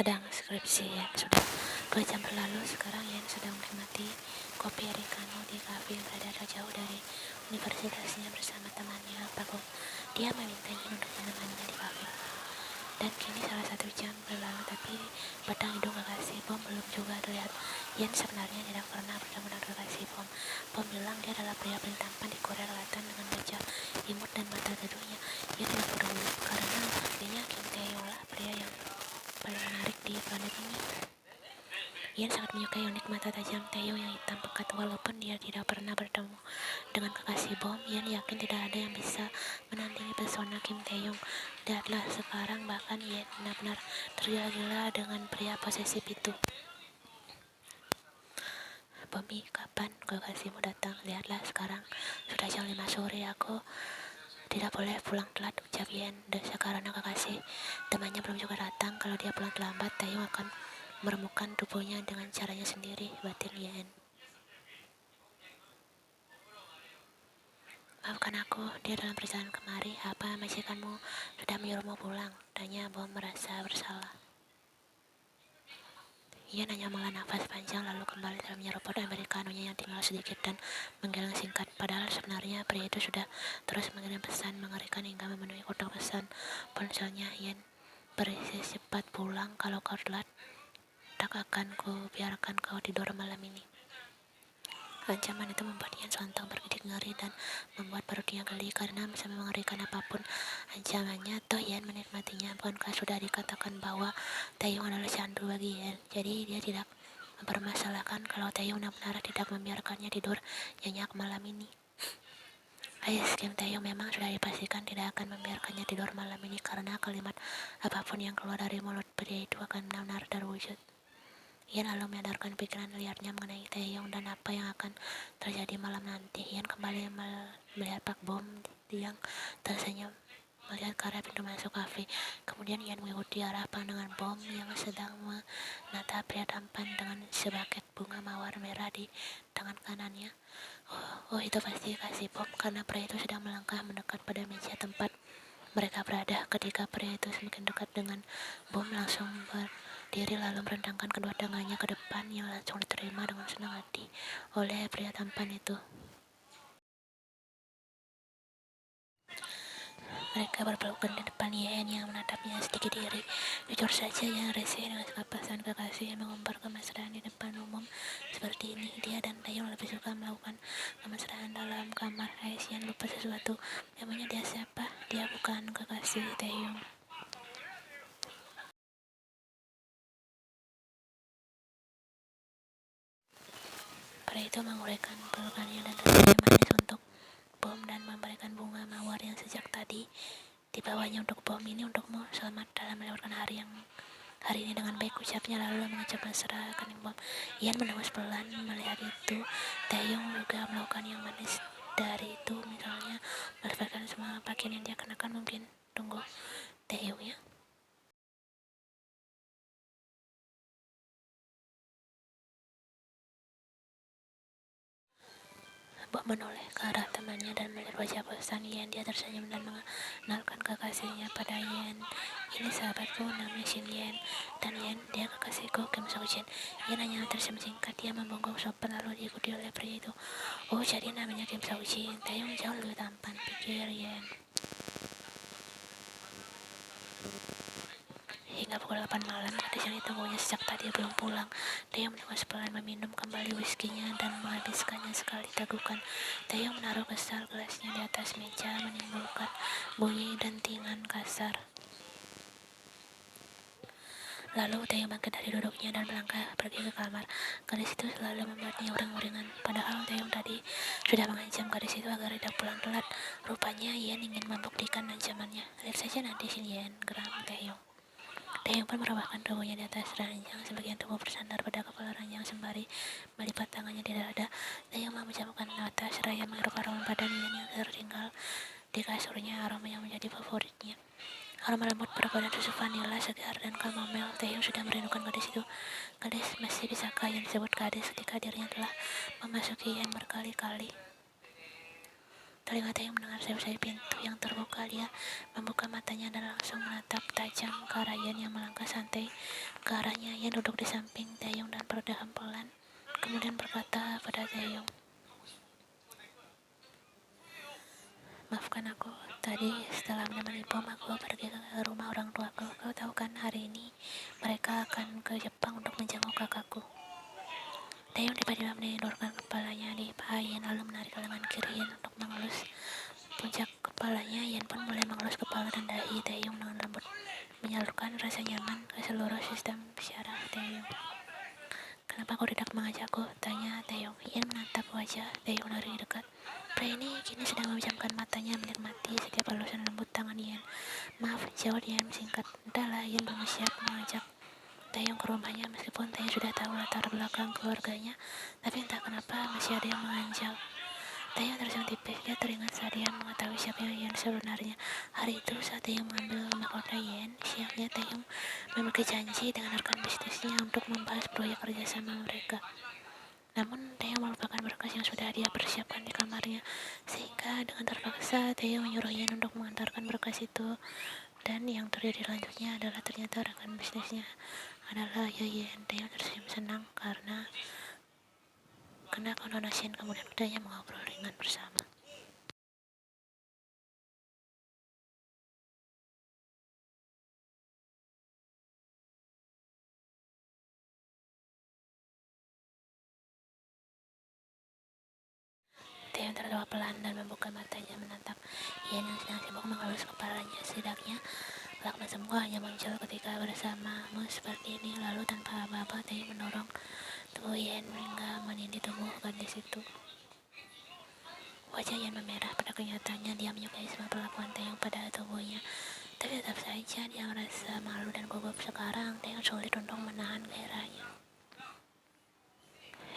sedang skripsi ya. Sudah 2 jam berlalu. Sekarang Yen sedang menikmati kopi americano di kafe yang berada jauh dari universitasnya bersama temannya Pak. Dia meminta Yen untuk menemaninya di kafe. Dan kini salah 1 jam berlalu, tapi batang hidung kekasih Bom belum juga terlihat. Yen sebenarnya tidak pernah bertemu dengan kekasih Bom. Bom bilang dia adalah pria paling tampan di Korea Selatan dengan wajah imut dan mata birunya. Yen tidak peduli karena artinya Kim Tae-yong lah pria yang paling menarik di planet ini. Yen sangat menyukai unik mata tajam Taeyong yang hitam pekat. Walaupun dia tidak pernah bertemu dengan kekasih Bom, Yen yakin tidak ada yang bisa menandingi pesona Kim Taeyong. Lihatlah sekarang, bahkan Yen benar-benar tergila-gila dengan pria posesif itu. Bomi, kapan kekasihmu datang? Lihatlah sekarang, sudah jam 5 sore. Aku tidak boleh pulang telat, ucap Yen. Dosa karena kekasih temannya belum juga datang. Kalau dia pulang terlambat, Taeyong akan meremukkan tubuhnya dengan caranya sendiri, batin Yen. Maafkan aku, dia dalam perjalanan kemari. Apa majikanmu sudah menyuruhmu pulang? Tanya Bom merasa bersalah. Yen hanya menghela nafas panjang lalu kembali dalam menyeruput americanonya yang tinggal sedikit dan menggeleng singkat. Padahal sebenarnya pria itu sudah terus mengirim pesan mengerikan hingga memenuhi kotak pesan ponselnya. Yen berisi cepat pulang, kalau kau telat tak akan ku biarkan kau tidur malam ini. Ancaman itu membuat Yen sontak bergidik ngeri dan membuat perutnya geli karena bisa mengerikan apapun ancamannya. Toh Yen menikmatinya. Bukankah sudah dikatakan bahwa Taeyong adalah candu bagi Yen? Jadi dia tidak mempermasalahkan kalau Taeyong benar-benar tidak membiarkannya tidur nyenyak malam ini. Ayah Kim Taeyong memang sudah dipastikan tidak akan membiarkannya tidur malam ini karena kalimat apapun yang keluar dari mulut pria itu akan benar-benar terwujud. Yen lalu menyadarkan pikiran liarnya mengenai Taeyong dan apa yang akan terjadi malam nanti. Yen kembali melihat Pak Bom yang tersenyum melihat ke arah pintu masuk kafe. Kemudian Yen mengikuti arah pandangan Bom yang sedang menatap pria tampan dengan sebaket bunga mawar merah di tangan kanannya. Oh, itu pasti kasih Bom karena pria itu sedang melangkah mendekat pada meja tempat mereka berada. Ketika pria itu semakin dekat dengan Bom langsung berdiri lalu merentangkan kedua tangannya ke depan yang langsung diterima dengan senang hati oleh pria tampan itu. Mereka berpelukan di depan Yen yang menatapnya sedikit iri. Jujur saja yang risih dengan kekapasan kekasih yang mengumbar kemesraan di depan umum seperti ini. Dia dan Taeyong lebih suka melakukan kemesraan dalam kamar. Yen lupa sesuatu. Memangnya dia siapa? Dia bukan kekasih Taeyong. Pria itu menguraikan pelukannya dan tersenyum manis untuk Bom dan memberikan bunga mawar yang sejak tadi dibawanya untuk Bom. Ini untukmu, selamat dalam melewatkan hari ini dengan baik, ucapnya lalu mengecap mesra kening Bom. Ian mendengus pelan melihat itu. Taeyong juga melakukan yang manis dari itu, misalnya melepaskan semua pakaian yang dia kenakan. Mungkin tunggu Taeyong ya. Bom menoleh ke arah temannya dan melihat wajah bosan Yen. Dia tersenyum dan mengenalkan kekasihnya pada Yen. Ini sahabatku, namanya Shin Yen. Dan Yen, dia kekasihku, Kim Soo-jin. Yen hanya tersenyum singkat. Dia membungkuk sopan lalu diikuti oleh pria itu. Oh, jadi namanya Kim Soo-jin. Taeyong jauh lebih tampan, pikir Yen. Hingga pukul 8 malam, gadis yang ditunggunya sejak tadi belum pulang. Taeyong mendengus pelan meminum kembali whiskinya dan menghabiskannya sekali tegukan. Taeyong menaruh besar gelasnya di atas meja, menimbulkan bunyi dentingan kasar. Lalu Taeyong bangkit dari duduknya dan melangkah pergi ke kamar. Gadis itu selalu membuatnya uring-uringan. Padahal Taeyong tadi sudah mengancam gadis itu agar tidak pulang telat. Rupanya Yen ingin membuktikan ancamannya. Lihat saja nanti Shin Yen, geram Taeyong. Taeyong pun merebahkan tubuhnya di atas ranjang, sebagian tubuh bersandar pada kepala ranjang sembari melipat tangannya di dada. Taeyong memejamkan mata seraya menghirup aroma badan Yen yang tertinggal di kasurnya, aroma yang menjadi favoritnya. Aroma lembut berbadan susu vanila segar dan kamomil. Taeyong sudah merindukan gadis itu. Gadis, masih bisakah yang disebut gadis ketika dirinya telah memasuki Yen berkali-kali? Telinga Taeyong mendengar sayup-sayup pintu yang terbuka. Dia membuka matanya dan langsung menatap tajam ke arah Yen yang melangkah santai ke arahnya. Yen duduk di samping Taeyong dan berdeham pelan, kemudian berkata pada Taeyong, "Maafkan aku, tadi setelah menemani Bom, aku pergi ke rumah orang tuaku. Kau tahu kan, hari ini mereka akan ke Jepang untuk menjenguk kakakku." Taeyong tiba-tiba menundukkan kepalanya di paha Yen lalu menarik lengan kiri Yen untuk mengelus puncak kepalanya. Yen pun mulai mengelus kepala dan dahi Taeyong dengan lembut, menyalurkan rasa nyaman ke seluruh sistem syaraf Taeyong. "Kenapa kau tidak mengajakku?" tanya Taeyong. Yen menatap wajah Taeyong dari dekat. Pria ini kini sedang memejamkan matanya menikmati setiap halusan lembut tangan Yen. "Maaf," jawab Yen singkat. Entahlah, Yen belum siap mengajak Taeyong ke rumahnya. Meskipun Taeyong sudah tahu latar belakang keluarganya, tapi entah kenapa masih ada yang mengganjal. Taeyong tersenyum tipis. Dia teringat saat dia mengetahui siapa Yen sebenarnya. Hari itu saat Taeyong mengambil mahkota Yen, siangnya Taeyong memiliki janji dengan rekan bisnisnya untuk membahas proyek kerjasama mereka. Namun Taeyong melupakan berkas yang sudah dia persiapkan di kamarnya, sehingga dengan terpaksa Taeyong menyuruh Yen untuk mengantarkan berkas itu. Dan yang terjadi selanjutnya adalah ternyata rekan bisnisnya adalah Yen. Taeyong tersenyum senang karena kena kondonasian, kemudian keduanya mengobrol ringan bersama. Taeyong tertawa pelan dan membuka matanya menatap Yen yang sedang sibuk mengelus kepalanya. Setidaknya laknat semua hanya muncul ketika bersamamu seperti ini. Lalu tanpa apa-apa Taeyong mendorong tubuh Yen hingga menindih tubuh gadis itu. Wajah Yen memerah. Pada kenyataannya dia menyukai semua perlakuan Taeyong pada tubuhnya, tapi tetap saja dia merasa malu dan gugup. Sekarang Taeyong sulit untuk menahan gairahnya.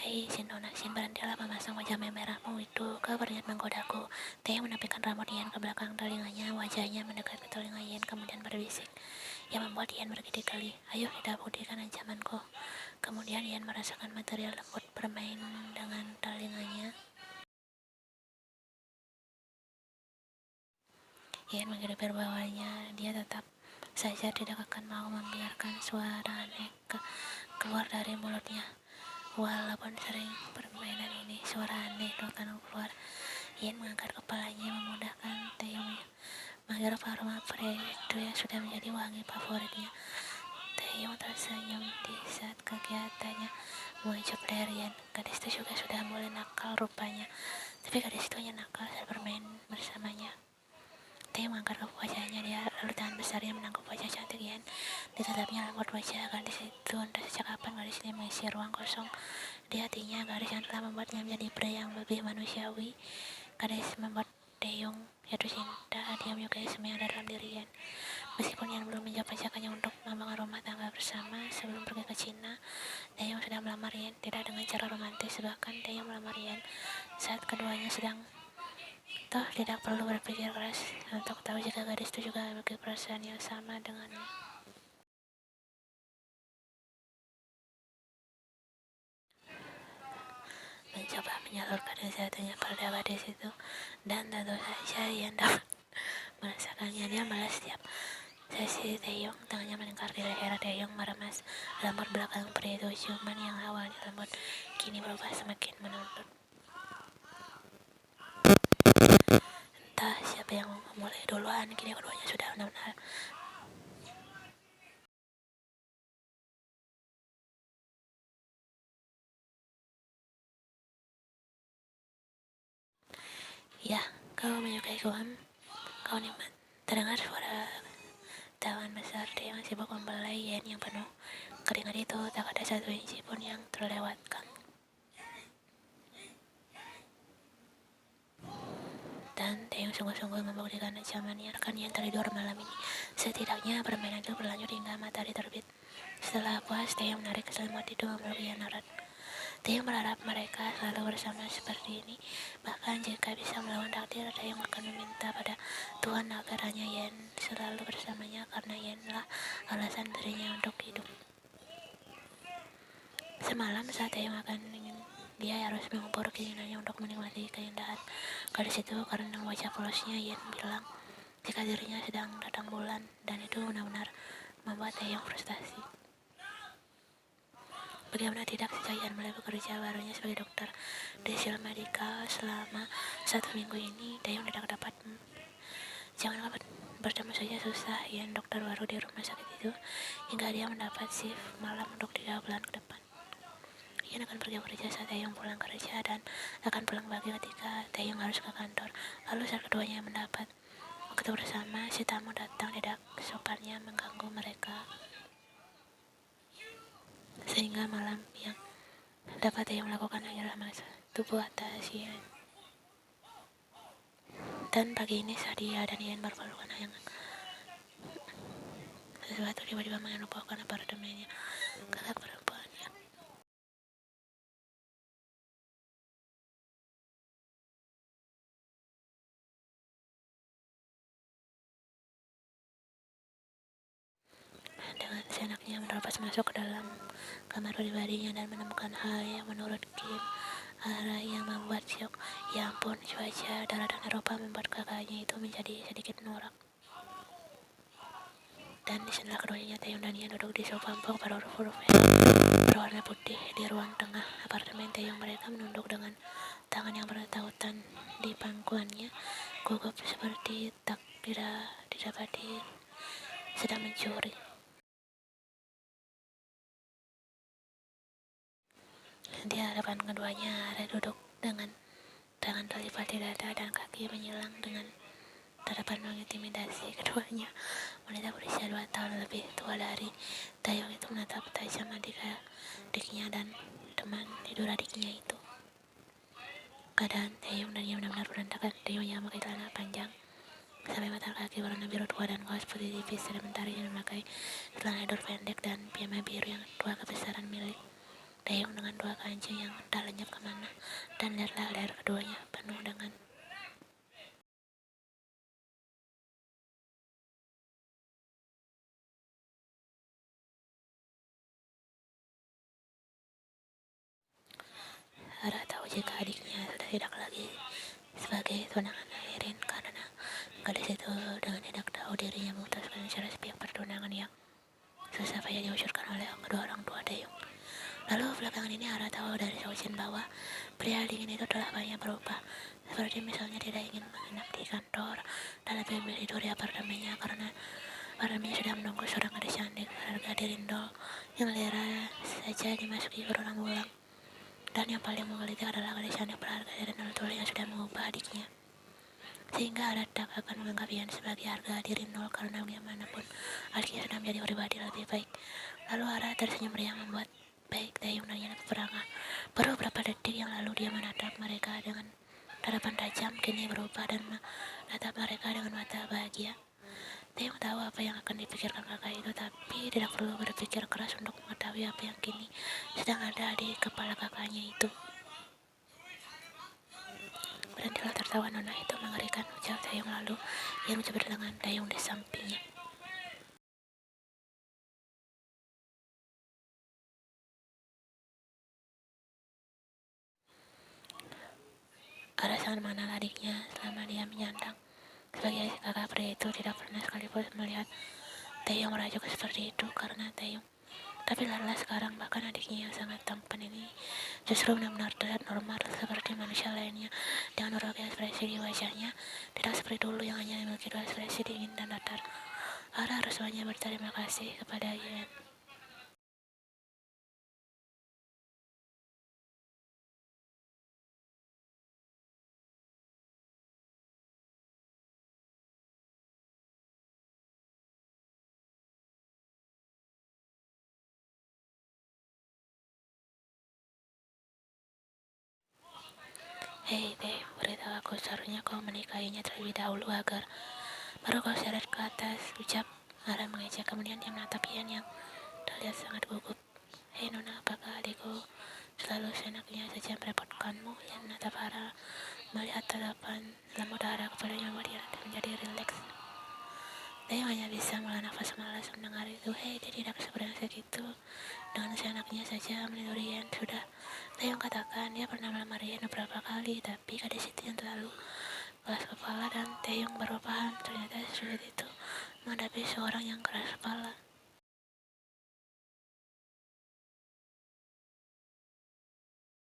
"Hei Shinona, berhentilah memasang wajah memerahmu itu, kau berniat menggodaku." Taeyong menapikan rambut Yen ke belakang telinganya. Wajahnya mendekat ke telinga Yen kemudian berbisik, yang membuat Yen bergidik geli. "Ayo kita buktikan ancamanku." Kemudian Yen merasakan material lembut bermain dengan telinganya. Yen menggelipir bawahnya. Dia tetap saja tidak akan mau membiarkan suara aneh keluar dari mulutnya. Walaupun sering permainan ini, suara aneh akan keluar. Yen mengangkat kepalanya memudahkan Taeyong menghirup aroma pria itu yang sudah menjadi wangi favoritnya. Taeyong tersenyum di saat kegiatannya mengecup leher Yen. Gadis itu juga sudah mulai nakal rupanya, tapi gadis itu hanya nakal saat bermain bersamanya. Taeyong mengangkat wajahnya, dia lalu tangan besarnya menangkap wajah cantik Yen. Ditatapnya lembut wajah gadis itu. Entah sejak kapan gadis ini mengisi ruang kosong di hatinya. Gadis yang telah membuatnya menjadi pria yang lebih manusiawi. Gadis membuat Taeyong jatuh cinta. Dia menyukai semua yang ada dalam diri Yen. Meskipun Yen belum menjawab ajakannya untuk membangun rumah tangga bersama sebelum pergi ke Cina, Taeyong sudah melamar Yen, tidak dengan cara romantis. Bahkan Taeyong melamar Yen saat keduanya sedang toh tidak perlu berpikir keras untuk tahu jika gadis itu juga memiliki perasaan yang sama dengannya. Mencoba menyalurkan kesehatannya pada gadis itu, dan tentu saja Yen dapat merasakannya. Dia malas setiap sesi Taeyong. Tangannya melingkar di leher Taeyong, meremas rambut belakang pria itu. Ciuman yang awalnya lembut kini berubah semakin menuntut. Entah siapa yang memulai duluan, kini keduanya sudah benar-benar "Ya, kau menyukai kan? Kau nikmat." Terdengar suara tawanan besar. Taeyong sibuk membelai Yen yang penuh keringat itu. Tak ada satu inci pun yang terlewatkan. Dan Taeyong sungguh-sungguh membuktikan ancamannya. Rekan Yen tertidur malam ini. Setidaknya permainan itu berlanjut hingga matahari terbit. Setelah puas, Taeyong menarik selimut itu memeluk Yen erat. Taeyong berharap mereka selalu bersama seperti ini. Bahkan jika bisa melawan takdir, Taeyong akan meminta pada Tuhan agar hanya Yen selalu bersamanya, karena Yenlah alasan dirinya untuk hidup. Semalam saat Taeyong akan ingin Dia harus mengubur keinginannya untuk menikmati keindahan gadis itu karena wajah polosnya Ian bilang jika dirinya sedang datang bulan, dan itu benar-benar membuat Taeyong frustasi. Bagaimana tidak sejak Ian mulai bekerja barunya sebagai dokter di Shield Medical selama 1 minggu ini, Taeyong tidak dapat jangan bertemu saja susah Ian dokter baru di rumah sakit itu hingga dia mendapat shift malam untuk 3 bulan ke depan. Ian akan pergi bekerja saat Taeyong pulang kerja dan akan pulang pagi ketika Taeyong harus ke kantor. Lalu saat keduanya mendapat waktu bersama, si tamu datang tidak sopannya mengganggu mereka. Sehingga malam yang dapat Taeyong melakukan hanyalah masa tubuh atas Ian. Dan pagi ini saat dia dan Ian berpelukan yang sesuatu tiba-tiba mengelupakan apartemennya kakak perempuannya. Dengan seenaknya menerobos masuk ke dalam kamar pribadinya dan menemukan hal yang menurut Kim arah yang membuat syok. Ya ampun, cuaca daratan Eropa membuat kakaknya itu menjadi sedikit norak. Dan di sebelah keduanya Taeyong dan Ian duduk di sofa empuk berhuruf berwarna putih di ruang tengah apartemen Taeyong. Mereka menunduk dengan tangan yang bertautan di pangkuannya, gugup seperti tak didapati sedang mencuri. Di hadapan keduanya ada duduk dengan tangan terlipat di dada dan kaki menyilang dengan tatapan mengintimidasi. Keduanya wanita berusia 2 tahun lebih tua dari Taeyong itu menatap tajam adik-adiknya dan teman tidur adiknya itu. Keadaan Taeyong dan Ian benar-benar berantakan. Taeyong yang memakai celana panjang sampai mata kaki warna biru tua dan kaos putih tipis, sementara Ian memakai celana tidur pendek dan piyama biru yang dua kebesaran milik Taeyong dengan dua kancing yang entah lenyap kemana, dan lihatlah leher keduanya penuh dengan Ara tahu jika adiknya sudah tidak lagi sebagai tunangan Airin karena gadis itu dengan tidak tahu dirinya memutuskan secara sepihak pertunangan yang susah payah diucurkan oleh kedua orang tua Taeyong. Lalu belakangan ini Ara tahu dari Sojin bahwa pria dingin itu telah banyak berubah, seperti misalnya tidak ingin menginap di kantor dan lebih memilih tidur di apartemennya karena apartemennya sudah menunggu seorang gadis cantik berharga di Rindol yang lera saja dimasuki berulang-ulang. Dan yang paling menggelitik adalah gadis cantik berharga dari Rindol yang sudah mengubah adiknya, sehingga Ara tak akan menganggap Ian sebagai harga diri nol karena bagaimanapun adiknya sudah menjadi pribadi lebih baik. Lalu Ara tersenyum meriang membuat baik Taeyong dan Ian keperangan. Baru beberapa detik yang lalu dia menatap mereka dengan tatapan tajam, kini berubah dan menatap mereka dengan mata bahagia. Taeyong tahu apa yang akan dipikirkan kakak itu, tapi tidak perlu berpikir keras untuk mengetahui apa yang kini sedang ada di kepala kakaknya itu. Berhentilah tertawa, nona itu mengerikan, ucap Taeyong lalu. Ia mencoba dengan Taeyong di sampingnya. Ara sangat mengenal adiknya selama dia menyandang sebagai kakak. Pria itu tidak pernah sekalipun melihat Taeyong merajuk seperti itu karena Taeyong. Tapi lala sekarang bahkan adiknya yang sangat tampan ini justru benar-benar terlihat normal seperti manusia lainnya dengan berbagai ekspresi di wajahnya, tidak seperti dulu yang hanya memiliki dua ekspresi dingin dan datar. Ara harus banyak berterima kasih kepada Ian. Hei Dave, beritahu aku seharusnya kau menikahinya terlebih dahulu agar baru kau seret ke atas, ucap Ara mengejek. Kemudian dia menatap Ian yang terlihat sangat gugup. Hei nona, apakah adikku selalu seenaknya saja merepotkanmu? Ian menatap Ara, melihat tatapan lembut Ara kepadanya membuat dia menjadi rileks. Taeyong hanya bisa menghela nafas malas mendengar itu. Hei, dia tidak sebrengsek itu. Dengan seenaknya saja menidur Yen. Sudah, Taeyong katakan dia pernah melamar Yen beberapa kali, tapi gadis itu yang terlalu keras kepala dan Taeyong baru paham ternyata sulit itu menghadapi seorang yang keras kepala.